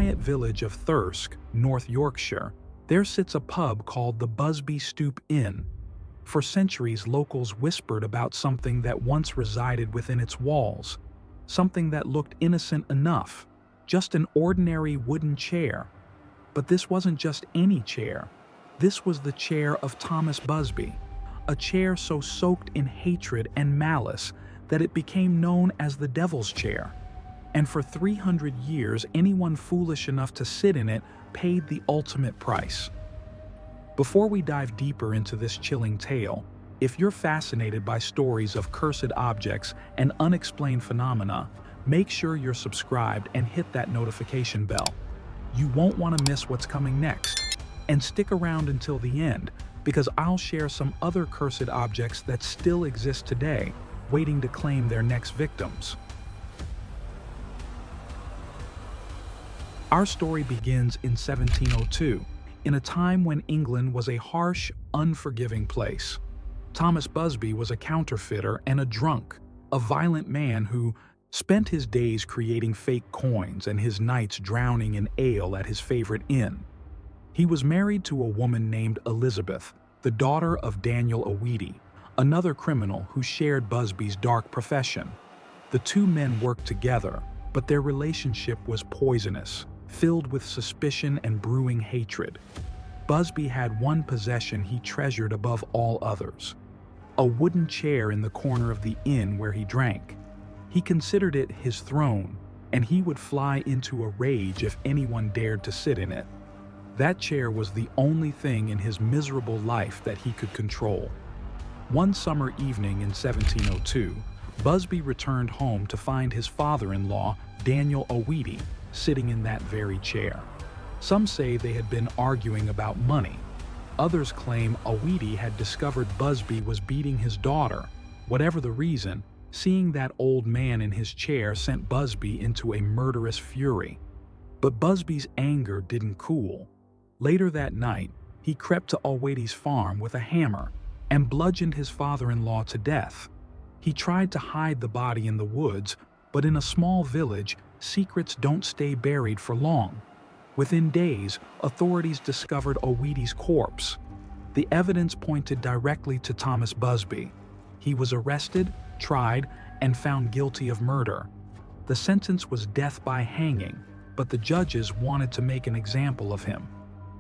quiet village of Thirsk, North Yorkshire, there sits a pub called the Busby Stoop Inn. For centuries, locals whispered about something that once resided within its walls, something that looked innocent enough, just an ordinary wooden chair. But this wasn't just any chair. This was the chair of Thomas Busby, a chair so soaked in hatred and malice that it became known as the Devil's Chair. And for 300 years, anyone foolish enough to sit in it paid the ultimate price. Before we dive deeper into this chilling tale, if you're fascinated by stories of cursed objects and unexplained phenomena, make sure you're subscribed and hit that notification bell. You won't want to miss what's coming next. And stick around until the end, because I'll share some other cursed objects that still exist today, waiting to claim their next victims. Our story begins in 1702, in a time when England was a harsh, unforgiving place. Thomas Busby was a counterfeiter and a drunk, a violent man who spent his days creating fake coins and his nights drowning in ale at his favorite inn. He was married to a woman named Elizabeth, the daughter of Daniel O'Weedy, another criminal who shared Busby's dark profession. The two men worked together, but their relationship was poisonous, filled with suspicion and brewing hatred. Busby had one possession he treasured above all others: a wooden chair in the corner of the inn where he drank. He considered it his throne, and he would fly into a rage if anyone dared to sit in it. That chair was the only thing in his miserable life that he could control. One summer evening in 1702, Busby returned home to find his father-in-law, Daniel O'Weedy, sitting in that very chair. Some say they had been arguing about money. Others claim O'Weedy had discovered Busby was beating his daughter. Whatever the reason, seeing that old man in his chair sent Busby into a murderous fury. But Busby's anger didn't cool. Later that night, he crept to O'Weedy's farm with a hammer and bludgeoned his father-in-law to death. He tried to hide the body in the woods, but in a small village, secrets don't stay buried for long. Within days, authorities discovered O'Weedy's corpse. The evidence pointed directly to Thomas Busby. He was arrested, tried, and found guilty of murder. The sentence was death by hanging, but the judges wanted to make an example of him.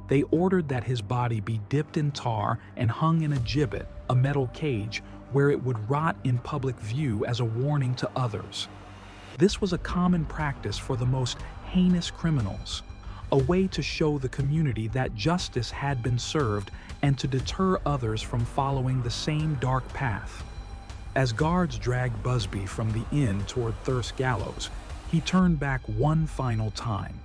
They ordered that his body be dipped in tar and hung in a gibbet, a metal cage, where it would rot in public view as a warning to others. This was a common practice for the most heinous criminals, a way to show the community that justice had been served and to deter others from following the same dark path. As guards dragged Busby from the inn toward Thirsk gallows, he turned back one final time.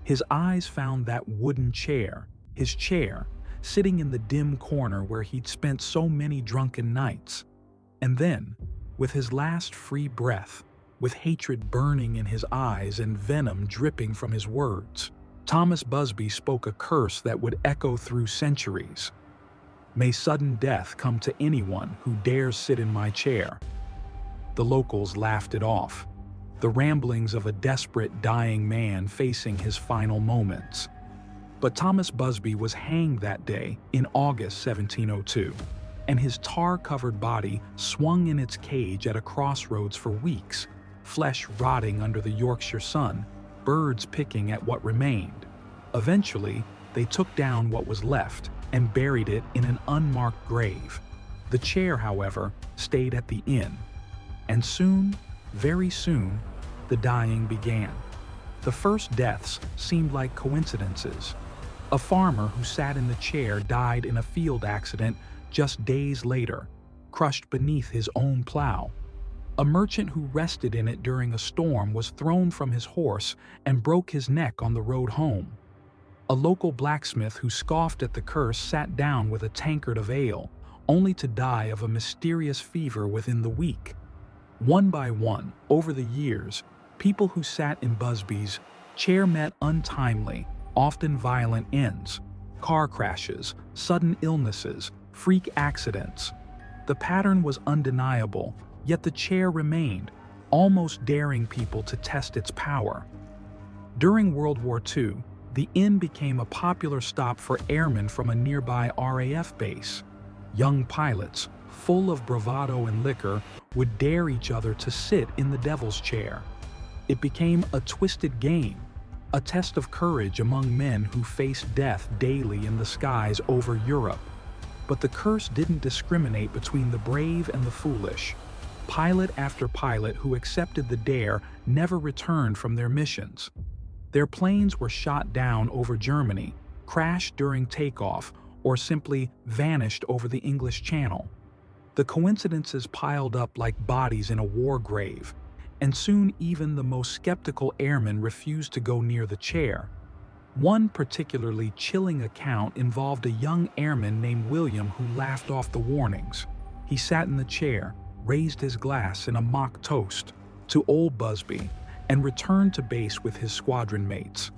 His eyes found that wooden chair, his chair, sitting in the dim corner where he'd spent so many drunken nights. And then, with his last free breath, with hatred burning in his eyes and venom dripping from his words, Thomas Busby spoke a curse that would echo through centuries. "May sudden death come to anyone who dares sit in my chair." The locals laughed it off, the ramblings of a desperate, dying man facing his final moments. But Thomas Busby was hanged that day in August 1702, and his tar-covered body swung in its cage at a crossroads for weeks, flesh rotting under the Yorkshire sun, birds picking at what remained. Eventually, they took down what was left and buried it in an unmarked grave. The chair, however, stayed at the inn. And soon, very soon, the dying began. The first deaths seemed like coincidences. A farmer who sat in the chair died in a field accident just days later, crushed beneath his own plow. A merchant who rested in it during a storm was thrown from his horse and broke his neck on the road home. A local blacksmith who scoffed at the curse sat down with a tankard of ale, only to die of a mysterious fever within the week. One by one, over the years, people who sat in Busby's chair met untimely, often violent ends: car crashes, sudden illnesses, freak accidents. The pattern was undeniable, yet the chair remained, almost daring people to test its power. During World War II, the inn became a popular stop for airmen from a nearby RAF base. Young pilots, full of bravado and liquor, would dare each other to sit in the devil's chair. It became a twisted game, a test of courage among men who faced death daily in the skies over Europe. But the curse didn't discriminate between the brave and the foolish. Pilot after pilot who accepted the dare never returned from their missions. Their planes were shot down over Germany, crashed during takeoff, or simply vanished over the English Channel. The coincidences piled up like bodies in a war grave, and soon even the most skeptical airmen refused to go near the chair. One particularly chilling account involved a young airman named William who laughed off the warnings. He sat in the chair, raised his glass in a mock toast to old Busby, and returned to base with his squadron mates.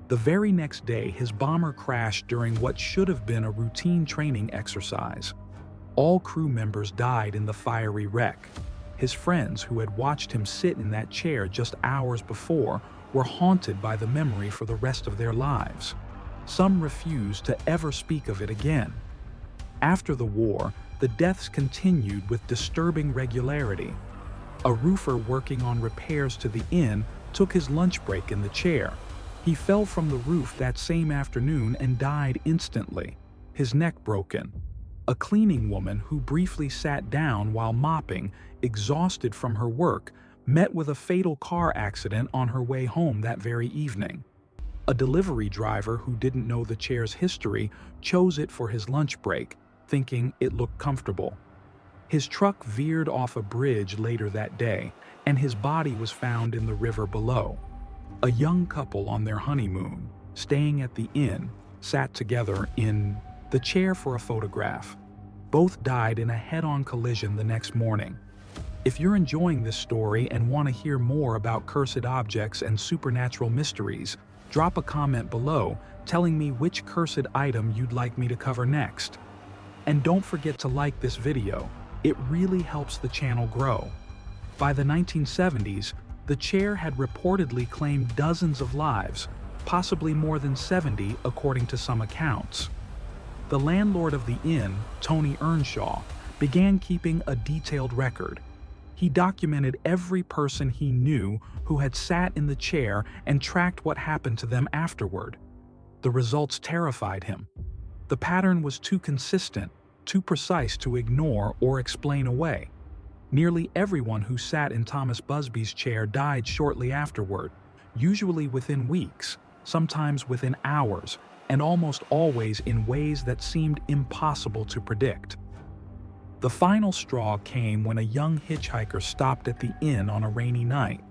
The very next day, his bomber crashed during what should have been a routine training exercise. All crew members died in the fiery wreck. His friends, who had watched him sit in that chair just hours before, were haunted by the memory for the rest of their lives. Some refused to ever speak of it again. After the war, the deaths continued with disturbing regularity. A roofer working on repairs to the inn took his lunch break in the chair. He fell from the roof that same afternoon and died instantly, his neck broken. A cleaning woman who briefly sat down while mopping, exhausted from her work, met with a fatal car accident on her way home that very evening. A delivery driver who didn't know the chair's history chose it for his lunch break, thinking it looked comfortable. His truck veered off a bridge later that day, and his body was found in the river below. A young couple on their honeymoon, staying at the inn, sat together in the chair for a photograph. Both died in a head-on collision the next morning. If you're enjoying this story and want to hear more about cursed objects and supernatural mysteries, drop a comment below telling me which cursed item you'd like me to cover next. And don't forget to like this video. It really helps the channel grow. By the 1970s, the chair had reportedly claimed dozens of lives, possibly more than 70 according to some accounts. The landlord of the inn, Tony Earnshaw, began keeping a detailed record. He documented every person he knew who had sat in the chair and tracked what happened to them afterward. The results terrified him. The pattern was too consistent, too precise to ignore or explain away. Nearly everyone who sat in Thomas Busby's chair died shortly afterward, usually within weeks, sometimes within hours, and almost always in ways that seemed impossible to predict. The final straw came when a young hitchhiker stopped at the inn on a rainy night.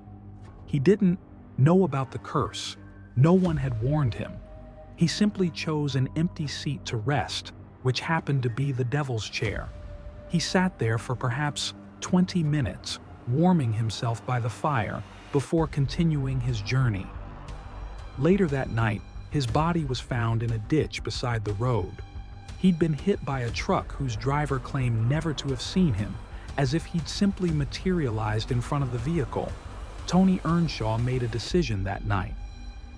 He didn't know about the curse. No one had warned him. He simply chose an empty seat to rest, which happened to be the devil's chair. He sat there for perhaps 20 minutes, warming himself by the fire before continuing his journey. Later that night, his body was found in a ditch beside the road. He'd been hit by a truck whose driver claimed never to have seen him, as if he'd simply materialized in front of the vehicle. Tony Earnshaw made a decision that night.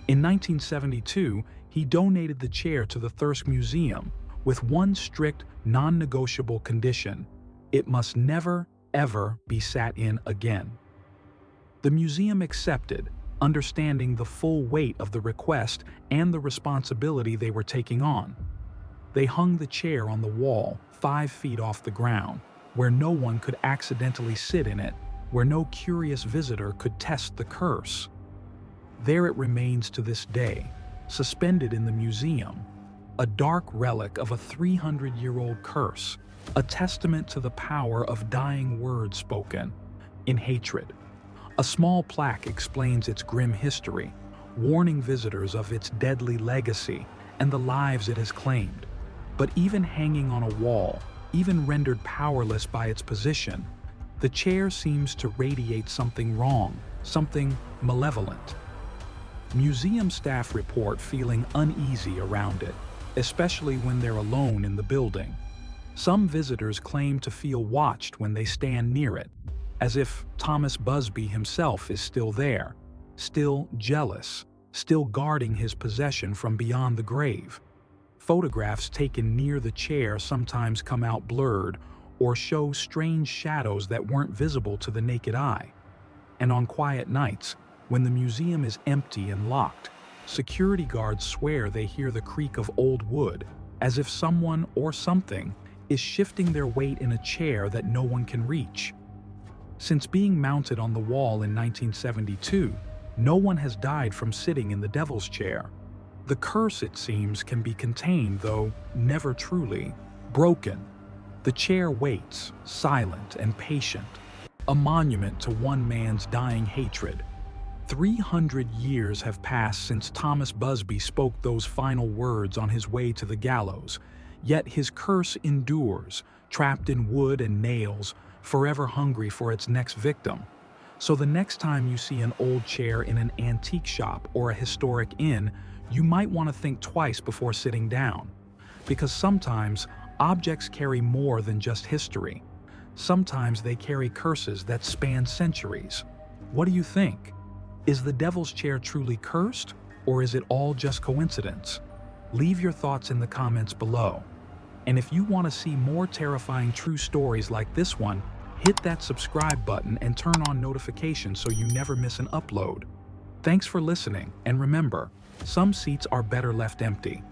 In 1972, he donated the chair to the Thirsk Museum with one strict, non-negotiable condition: it must never, ever be sat in again. The museum accepted, understanding the full weight of the request and the responsibility they were taking on. They hung the chair on the wall, 5 feet off the ground, where no one could accidentally sit in it, where no curious visitor could test the curse. There it remains to this day, suspended in the museum, a dark relic of a 300-year-old curse, a testament to the power of dying words spoken in hatred. A small plaque explains its grim history, warning visitors of its deadly legacy and the lives it has claimed. But even hanging on a wall, even rendered powerless by its position, the chair seems to radiate something wrong, something malevolent. Museum staff report feeling uneasy around it, especially when they're alone in the building. Some visitors claim to feel watched when they stand near it, as if Thomas Busby himself is still there, still jealous, still guarding his possession from beyond the grave. Photographs taken near the chair sometimes come out blurred or show strange shadows that weren't visible to the naked eye. And on quiet nights, when the museum is empty and locked, security guards swear they hear the creak of old wood, as if someone or something is shifting their weight in a chair that no one can reach. Since being mounted on the wall in 1972, no one has died from sitting in the devil's chair. The curse, it seems, can be contained, though never truly broken. The chair waits, silent and patient, a monument to one man's dying hatred. 300 years have passed since Thomas Busby spoke those final words on his way to the gallows, yet his curse endures, trapped in wood and nails, forever hungry for its next victim. So the next time you see an old chair in an antique shop or a historic inn, you might want to think twice before sitting down. Because sometimes objects carry more than just history. Sometimes they carry curses that span centuries. What do you think? Is the devil's chair truly cursed, or is it all just coincidence? Leave your thoughts in the comments below. And if you want to see more terrifying true stories like this one, hit that subscribe button and turn on notifications so you never miss an upload. Thanks for listening, and remember, some seats are better left empty.